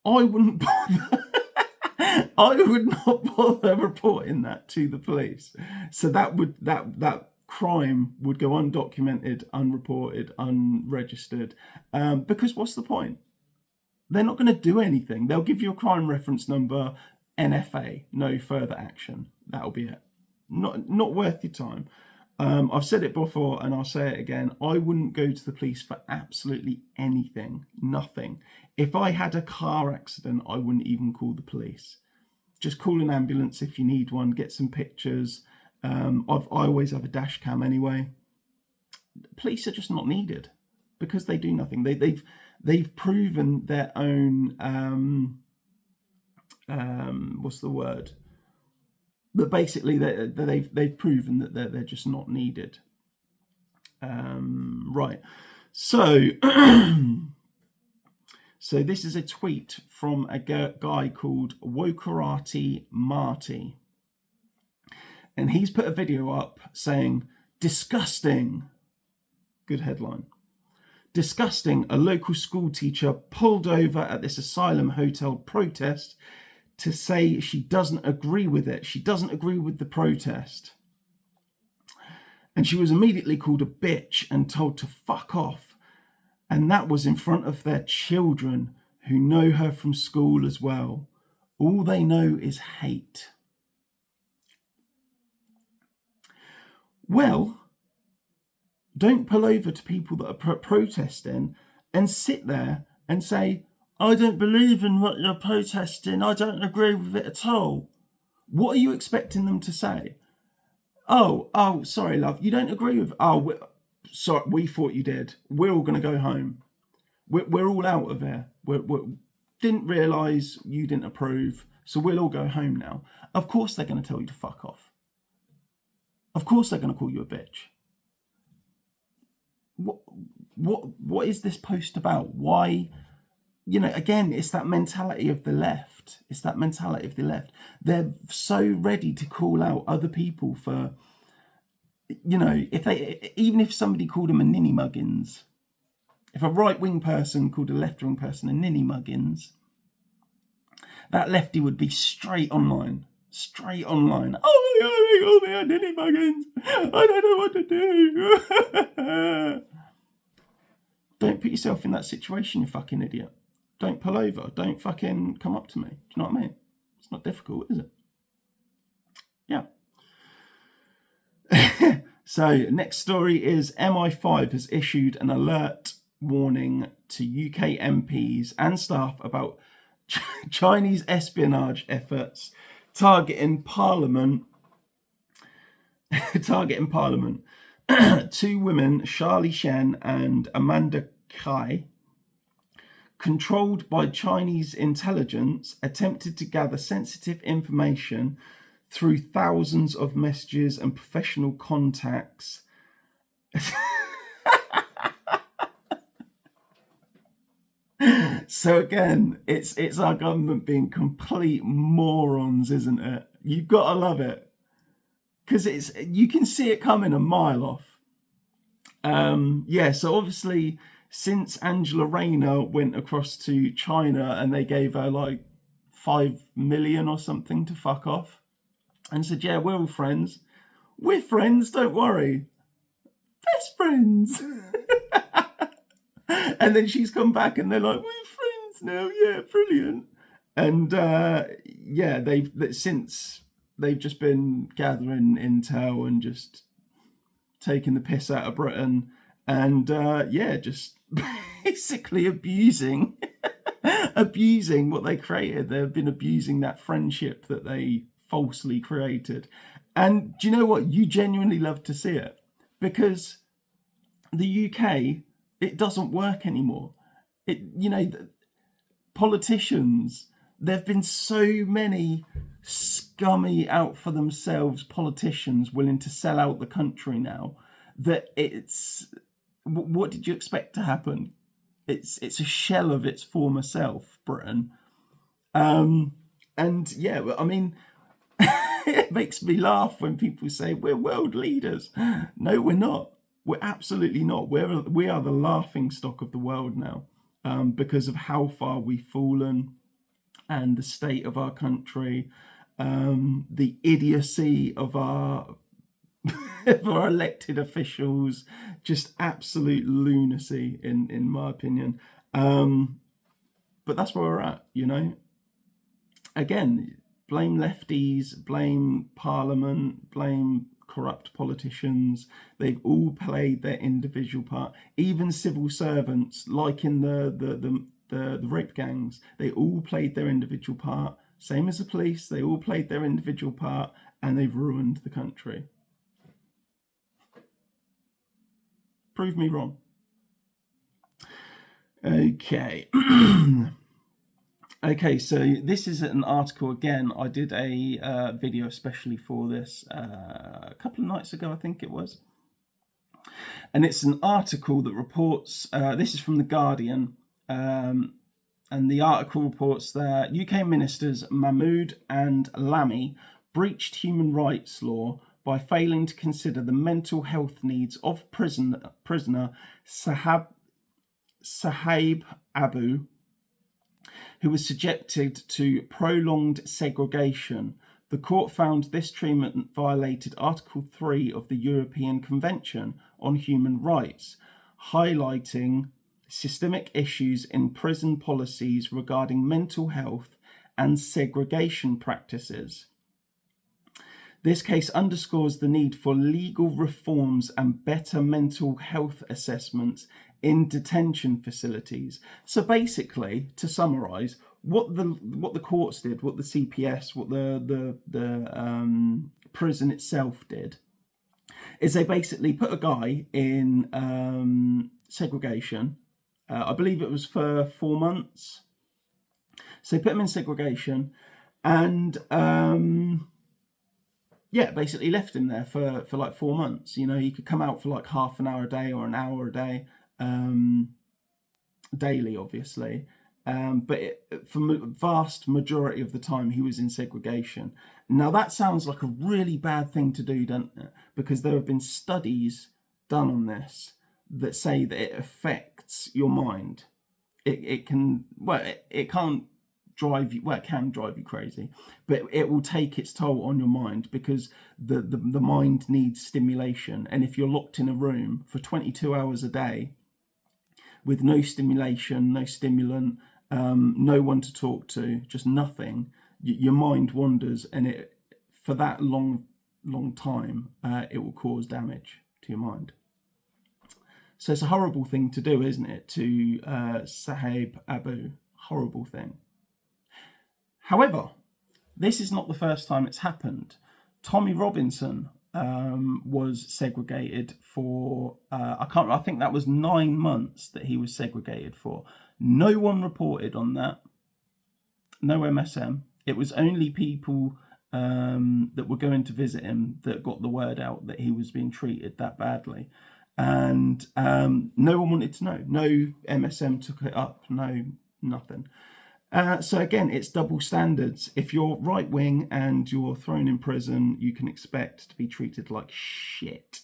I wouldn't bother. I would not bother reporting that to the police. So that crime would go undocumented, unreported, unregistered. Because what's the point? They're not going to do anything. They'll give you a crime reference number, NFA, no further action. That'll be it. Not worth your time. I've said it before and I'll say it again. I wouldn't go to the police for absolutely anything, nothing. If I had a car accident, I wouldn't even call the police. Just call an ambulance if you need one, get some pictures. I always have a dash cam anyway. Police are just not needed because they do nothing. They've proven their own, what's the word? But basically, they've proven that they're just not needed. Right. So, so this is a tweet from a guy called Wokarati Marty. And he's put a video up saying, disgusting. Good headline. Disgusting, a local school teacher pulled over at this asylum hotel protest to say she doesn't agree with it. She doesn't agree with the protest. And she was immediately called a bitch and told to fuck off. And that was in front of their children who know her from school as well. All they know is hate. Well, don't pull over to people that are protesting and sit there and say, I don't believe in what you're protesting. I don't agree with it at all. What are you expecting them to say? Oh, sorry, love. You don't agree with... sorry, we thought you did. We're all going to go home. We're all out of here. We didn't realise you didn't approve, so we'll all go home now. Of course they're going to tell you to fuck off. Of course they're going to call you a bitch. What is this post about? Why... again, it's that mentality of the left. It's that mentality of the left. They're so ready to call out other people for, even if somebody called them a ninny muggins, if a right-wing person called a left-wing person a ninny muggins, that lefty would be straight online. Oh my God, they call me a ninny muggins. I don't know what to do. Don't put yourself in that situation, you fucking idiot. Don't pull over. Don't fucking come up to me. Do you know what I mean? It's not difficult, is it? Yeah. So, next story is MI5 has issued an alert warning to UK MPs and staff about Chinese espionage efforts targeting Parliament. Two women, Charlie Shen and Amanda Kai, controlled by Chinese intelligence, attempted to gather sensitive information through thousands of messages and professional contacts. So again, it's our government being complete morons, isn't it? You've got to love it. Because you can see it coming a mile off. So obviously, since Angela Rayner went across to China and they gave her like 5 million or something to fuck off and said, yeah, we're all friends. We're friends, don't worry. Best friends. And then she's come back and they're like, we're friends now. Yeah, brilliant. And they've just been gathering intel and just taking the piss out of Britain and just basically abusing what they created. They've been abusing that friendship that they falsely created. And do you know what? You genuinely love to see it, because the UK, it doesn't work anymore. Politicians, there've been so many scummy out for themselves politicians willing to sell out the country now that what did you expect to happen? It's a shell of its former self, Britain. it makes me laugh when people say we're world leaders. No, we're not. We're absolutely not. We are the laughing stock of the world now, because of how far we've fallen and the state of our country, the idiocy of our of our elected officials, just absolute lunacy in my opinion. But that's where we're at, you know. Again, blame lefties, blame Parliament, blame corrupt politicians. They've all played their individual part. Even civil servants, like in the rape gangs, they all played their individual part. Same as the police, they all played their individual part, and they've ruined the country. Prove me wrong. Okay. Okay, so this is an article again. I did a video especially for this a couple of nights ago, I think it was. And it's an article that reports, this is from The Guardian, and the article reports that UK ministers Mahmood and Lamy breached human rights law by failing to consider the mental health needs of prisoner Sahib Abu, who was subjected to prolonged segregation. The court found this treatment violated Article 3 of the European Convention on Human Rights, highlighting systemic issues in prison policies regarding mental health and segregation practices. This case underscores the need for legal reforms and better mental health assessments in detention facilities. So basically, to summarise, what the courts did, what the CPS, what the prison itself did, is they basically put a guy in segregation. I believe it was for 4 months. So they put him in segregation, and basically left him there for like 4 months. You know, he could come out for like half an hour a day or an hour a day, daily, obviously. But for the vast majority of the time, he was in segregation. Now, that sounds like a really bad thing to do, doesn't it? Because there have been studies done on this that say that it affects your mind. It can't drive you, well, it can drive you crazy, but it will take its toll on your mind, because the mind needs stimulation. And if you're locked in a room for 22 hours a day with no stimulation, no stimulant, no one to talk to, just nothing, your mind wanders, and it, for that long time, it will cause damage to your mind. So it's a horrible thing to do, isn't it, to Sahib Abu? Horrible thing. However, this is not the first time it's happened. Tommy Robinson was segregated for, I think that was 9 months that he was segregated for. No one reported on that. No MSM. It was only people that were going to visit him that got the word out that he was being treated that badly. And no one wanted to know. No MSM took it up. No, nothing. So again, it's double standards. If you're right wing and you're thrown in prison, you can expect to be treated like shit.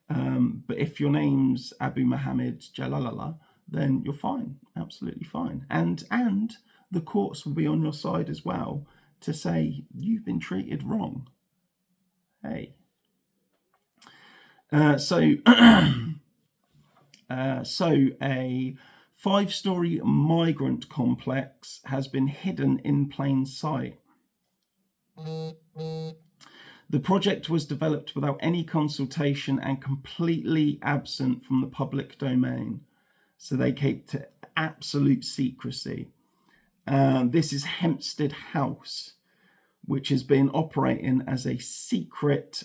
But if your name's Abu Mohammed Jalalala, then you're fine, absolutely fine. And the courts will be on your side as well to say you've been treated wrong. Hey. So a 5-story migrant complex has been hidden in plain sight. The project was developed without any consultation and completely absent from the public domain. So they kept to absolute secrecy. This is Hempstead House, which has been operating as a secret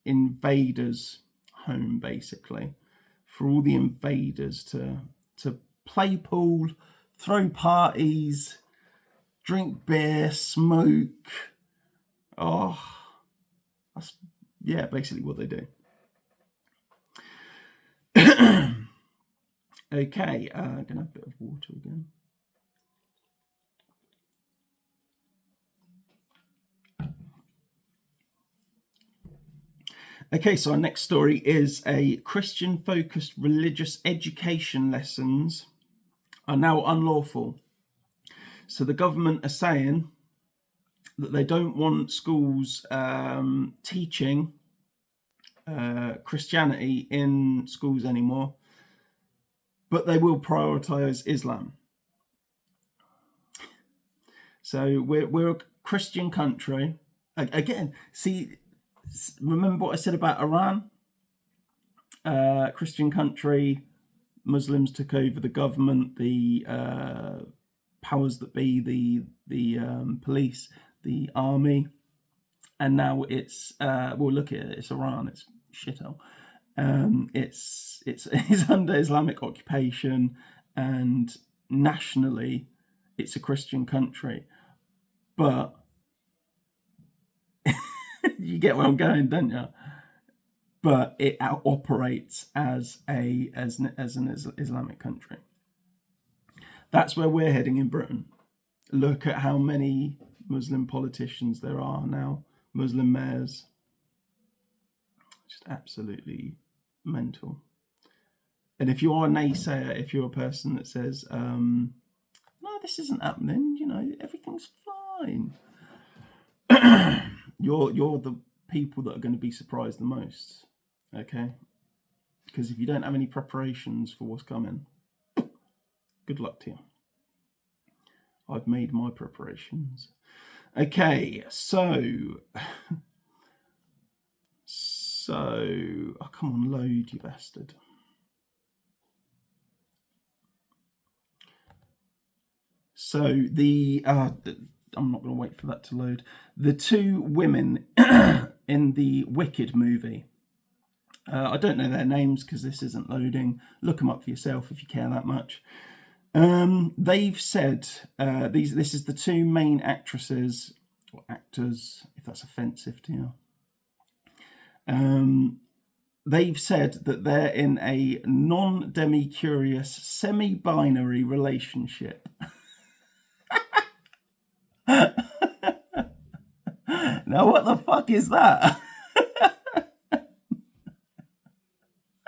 invaders' home, basically, for all the invaders to play pool, throw parties, drink beer, smoke. Oh, that's, yeah, basically what they do. Okay, gonna have a bit of water again. Okay, so our next story is a Christian-focused religious education lessons are now unlawful. So the government are saying that they don't want schools teaching Christianity in schools anymore, but they will prioritise Islam. So we're a Christian country. Again, see, remember what I said about Iran? Christian country, Muslims took over the government, the powers that be, the police, the army, and now it's well, look at it, it's Iran, it's shithole. It's under Islamic occupation, and nationally it's a Christian country, but you get where I'm going, don't you? But it operates as an Islamic country. That's where we're heading in Britain. Look at how many Muslim politicians there are now, Muslim mayors. Just absolutely mental. And if you are a naysayer, if you're a person that says, no, this isn't happening, everything's fine, you're the people that are going to be surprised the most, okay? Because if you don't have any preparations for what's coming, good luck to you. I've made my preparations. Okay, so oh, come on, load, you bastard. So I'm not going to wait for that to load. The two women in the Wicked movie. I don't know their names because this isn't loading. Look them up for yourself if you care that much. They've said, this is the two main actresses, or actors, if that's offensive to you. They've said that they're in a non-demi-curious, semi-binary relationship. Now, what the fuck is that?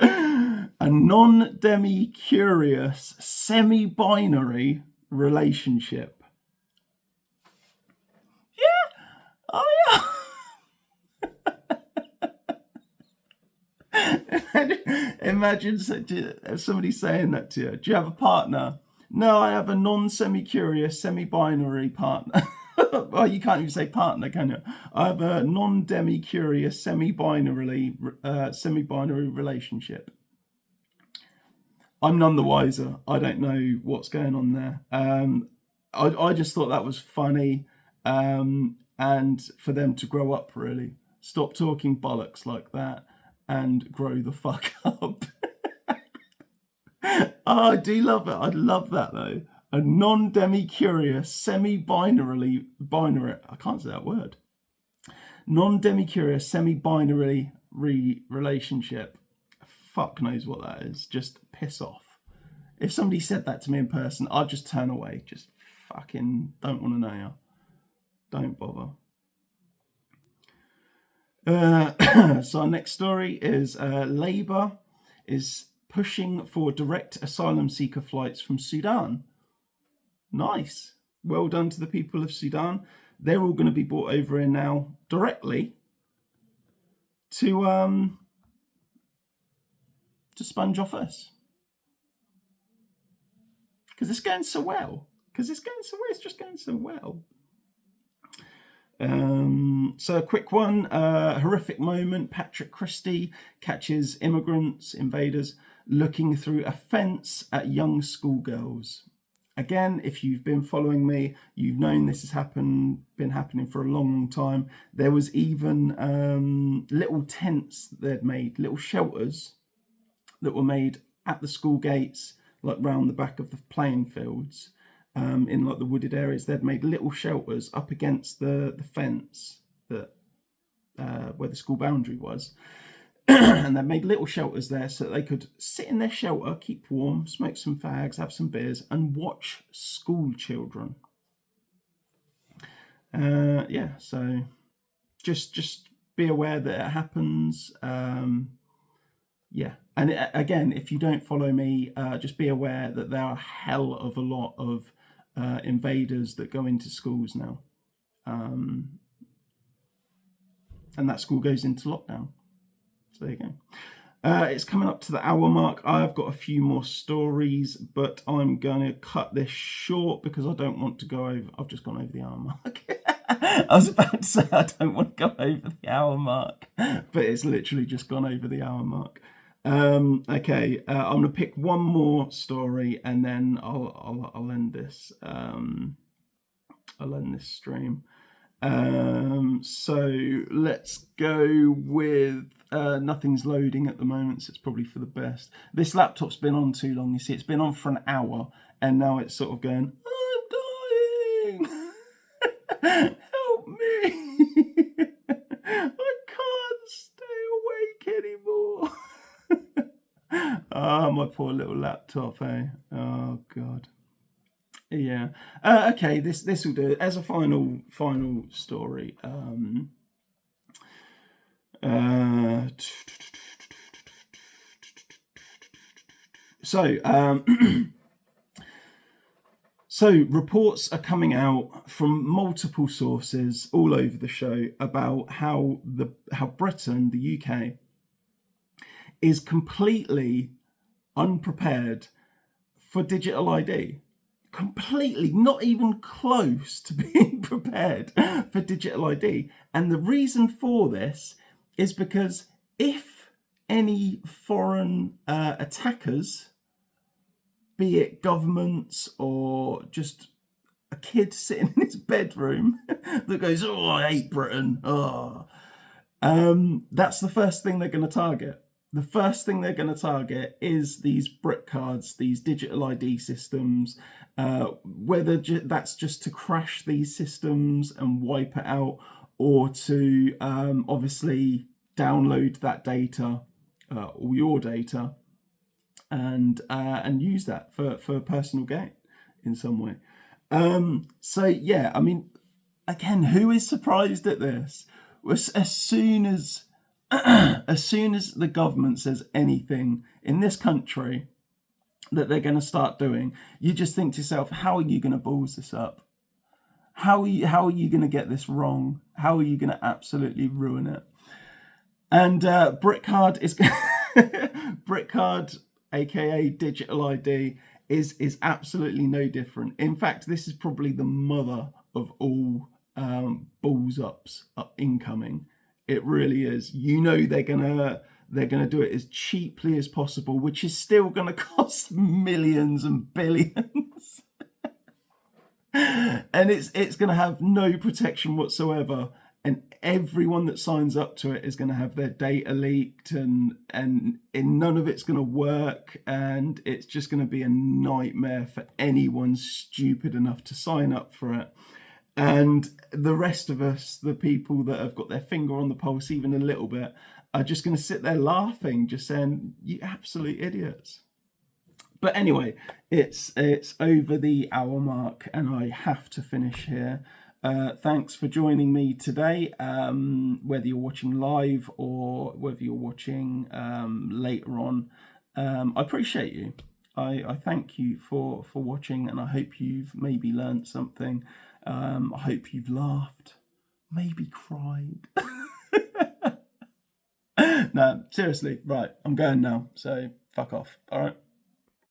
A non-demi-curious, semi-binary relationship. Yeah. Oh, yeah. Imagine somebody saying that to you. Do you have a partner? No, I have a non-semi-curious, semi-binary partner. Well, you can't even say partner, can you? I have a non-demi-curious, semi-binary relationship. I'm none the wiser. I don't know what's going on there. I just thought that was funny, and for them to grow up, really. Stop talking bollocks like that and grow the fuck up. Oh, I do love it. I love that, though. A non-demi-curious, semi-binary, I can't say that word. Non-demi-curious, semi-binary relationship. Fuck knows what that is. Just piss off. If somebody said that to me in person, I'd just turn away. Just fucking don't want to know you. Don't bother. So our next story is Labour is pushing for direct asylum seeker flights from Sudan. Nice. Well done to the people of Sudan. They're all going to be brought over here now directly to sponge off us. Because it's going so well. It's just going so well. So a quick one, horrific moment. Patrick Christie catches invaders looking through a fence at young schoolgirls. Again, if you've been following me, you've known this has been happening for a long time. There was even little tents that they'd made, little shelters that were made at the school gates, like round the back of the playing fields, in like the wooded areas. They'd made little shelters up against the fence that where the school boundary was. And they made little shelters there so that they could sit in their shelter, keep warm, smoke some fags, have some beers, and watch school children. So just be aware that it happens. Yeah, and again, if you don't follow me, just be aware that there are a hell of a lot of invaders that go into schools now, and that school goes into lockdown. So there you go. It's coming up to the hour mark. I've got a few more stories, but I'm going to cut this short because I don't want to go over. I've just gone over the hour mark. I was about to say I don't want to go over the hour mark, but it's literally just gone over the hour mark. Okay, I'm going to pick one more story and then I'll end this. I'll end this stream. So let's go with nothing's loading at the moment, so it's probably for the best. This laptop's been on too long. You see, it's been on for an hour and now it's sort of going, I'm dying. Help me. I can't stay awake anymore. Oh, my poor little laptop, eh? Oh God. Yeah. Okay, this will do it as a final story. So reports are coming out from multiple sources all over the show about how Britain, the UK, is completely unprepared for digital ID. Completely, not even close to being prepared for digital ID. And the reason for this is because if any foreign attackers, be it governments or just a kid sitting in his bedroom that goes, oh, I hate Britain, that's the first thing they're going to target. The first thing they're going to target is these brick cards, these digital ID systems, whether that's just to crash these systems and wipe it out, or to obviously download that data, or your data, and use that for personal gain in some way. So yeah, I mean, again, who is surprised at this? As soon as the government says anything in this country that they're going to start doing, you just think to yourself, how are you going to balls this up? How are you going to get this wrong? How are you going to absolutely ruin it? And Brickcard is Brickcard, aka Digital ID, is absolutely no different. In fact, this is probably the mother of all balls ups incoming. It really is. You know they're gonna do it as cheaply as possible, which is still gonna cost millions and billions. And it's gonna have no protection whatsoever. And everyone that signs up to it is going to have their data leaked, and none of it's going to work, and it's just going to be a nightmare for anyone stupid enough to sign up for it. And the rest of us, the people that have got their finger on the pulse even a little bit, are just going to sit there laughing, just saying, you absolute idiots. But anyway, it's over the hour mark and I have to finish here. Thanks for joining me today, whether you're watching live or whether you're watching later on. I appreciate you. I thank you for watching, and I hope you've maybe learned something. I hope you've laughed, maybe cried. No, seriously, right, I'm going now, so fuck off, all right?